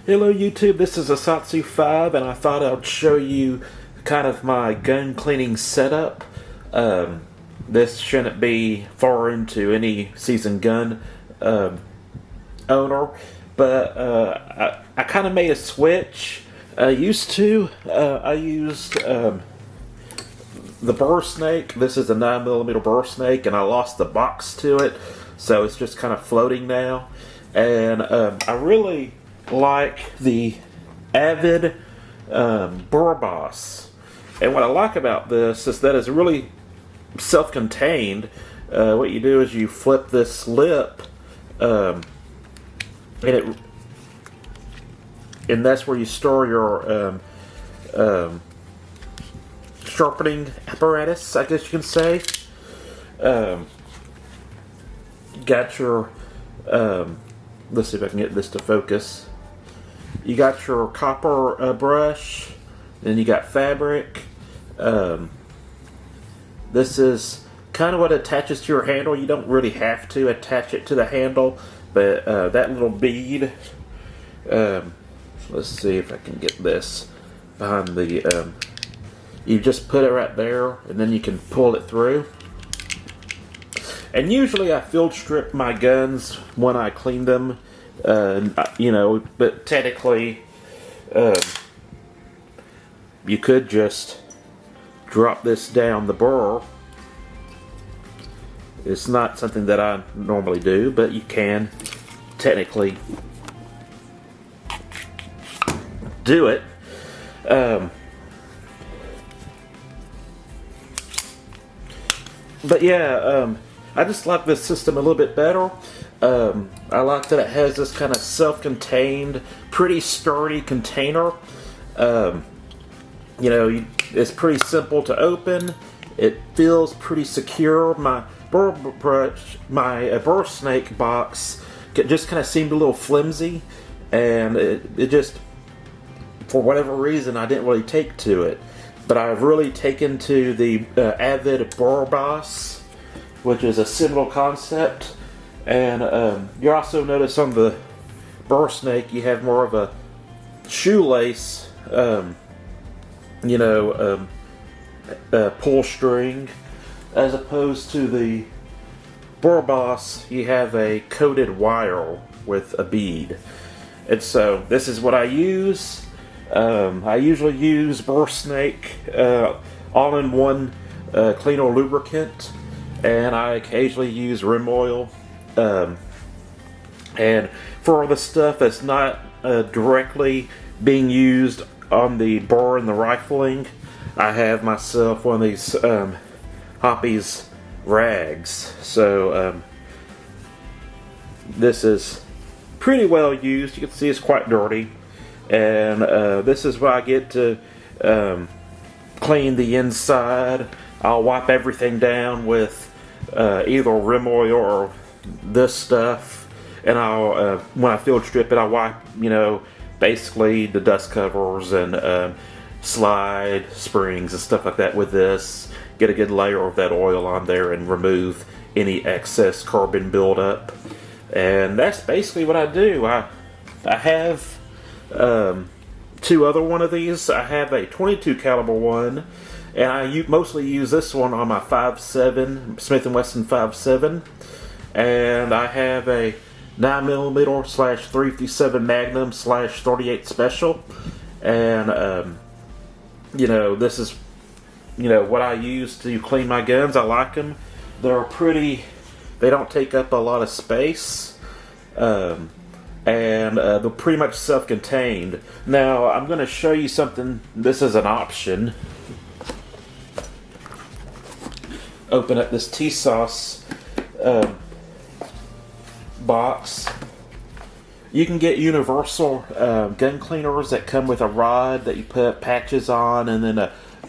Hello YouTube, this is Asatsu 5 and I thought I'd show you kind of my gun cleaning setup. This shouldn't be foreign to any seasoned gun owner, but I kind of made a switch. I used the burr snake. This is a 9mm burr snake and I lost the box to it, so it's just kind of floating now. And I really like the Avid burr boss, and what I like about this is that it's really self-contained. What you do is you flip this lip, and that's where you store your sharpening apparatus, I guess you can say. Got your let's see if I can get this to focus. You got your copper brush, then you got fabric. This is kind of what attaches to your handle. You don't really have to attach it to the handle, but that little bead, let's see if I can get this behind the, you just put it right there and then you can pull it through. And usually I field strip my guns when I clean them, but technically you could just drop this down the burr. It's not something that I normally do, but you can technically do it. But yeah, I just like this system a little bit better. I like that it has this kind of self-contained, pretty sturdy container. It's pretty simple to open. It feels pretty secure. My burr snake box just kind of seemed a little flimsy, and it just, for whatever reason, I didn't really take to it. But I've really taken to the Avid burr boss, which is a similar concept. And you also notice on the burr snake you have more of a shoelace, pull string, as opposed to the burr boss. You have a coated wire with a bead. And so this is what I use. I usually use burr snake all-in-one cleaner lubricant, and I occasionally use rim oil. And for the stuff that's not directly being used on the burr and the rifling, I have myself one of these Hoppy's rags. So this is pretty well used. You can see it's quite dirty, and this is what I get to clean the inside. I'll wipe everything down with either rim oil or this stuff, and I'll when I field strip it, I wipe basically the dust covers and slide springs and stuff like that with this. Get a good layer of that oil on there and remove any excess carbon buildup. And that's basically what I do. I have two other one of these. I have a 22 caliber one, and I mostly use this one on my 5.7 Smith & Wesson 5.7. And I have a 9mm / 357 Magnum / 38 Special. And this is what I use to clean my guns. I like them. They don't take up a lot of space, and they're pretty much self-contained. Now I'm going to show you something. This is an option. Open up this T-Sauce box. You can get universal gun cleaners that come with a rod that you put patches on, and then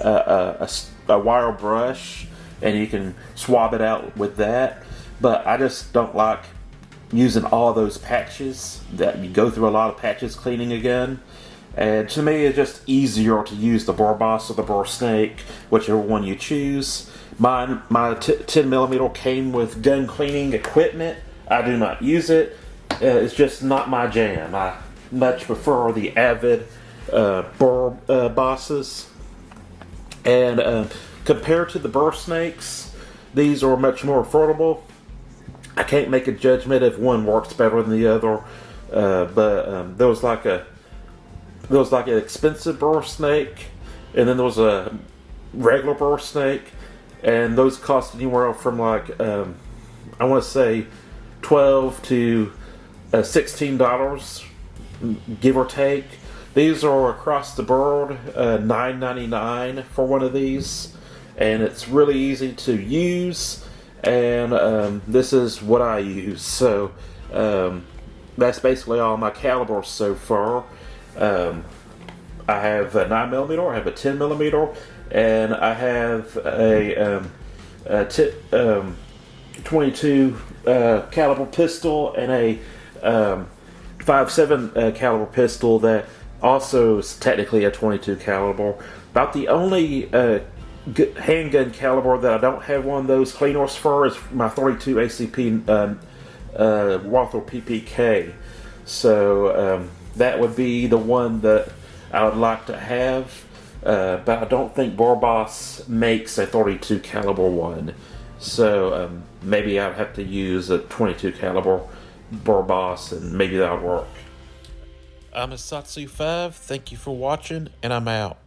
a wire brush, and you can swab it out with that. But I just don't like using all those patches. That you go through a lot of patches cleaning a gun, and to me it's just easier to use the burr boss or the burr snake, whichever one you choose. My 10mm came with gun cleaning equipment. I do not use it. It's just not my jam. much prefer the Avid burr bosses. And compared to the burr snakes, these are much more affordable. I can't make a judgment if one works better than the other, but there was like an expensive burr snake, and then there was a regular burr snake, and those cost anywhere from like I want to say $12 to $16, give or take. These are across the board $9.99 for one of these, and it's really easy to use. And this is what I use. So that's basically all my calibers so far. I have a 9mm, I have a 10mm, and I have a 22 caliber pistol and a 5.7 caliber pistol that also is technically a 22 caliber. About the only handgun caliber that I don't have one of those cleaners for is my 32 ACP Walther PPK. So that would be the one that I would like to have, but I don't think Barboss makes a 32 caliber one. So maybe I'd have to use a 22 caliber Barboss, and maybe that would work. I'm a Satsu 5. Thank you for watching, and I'm out.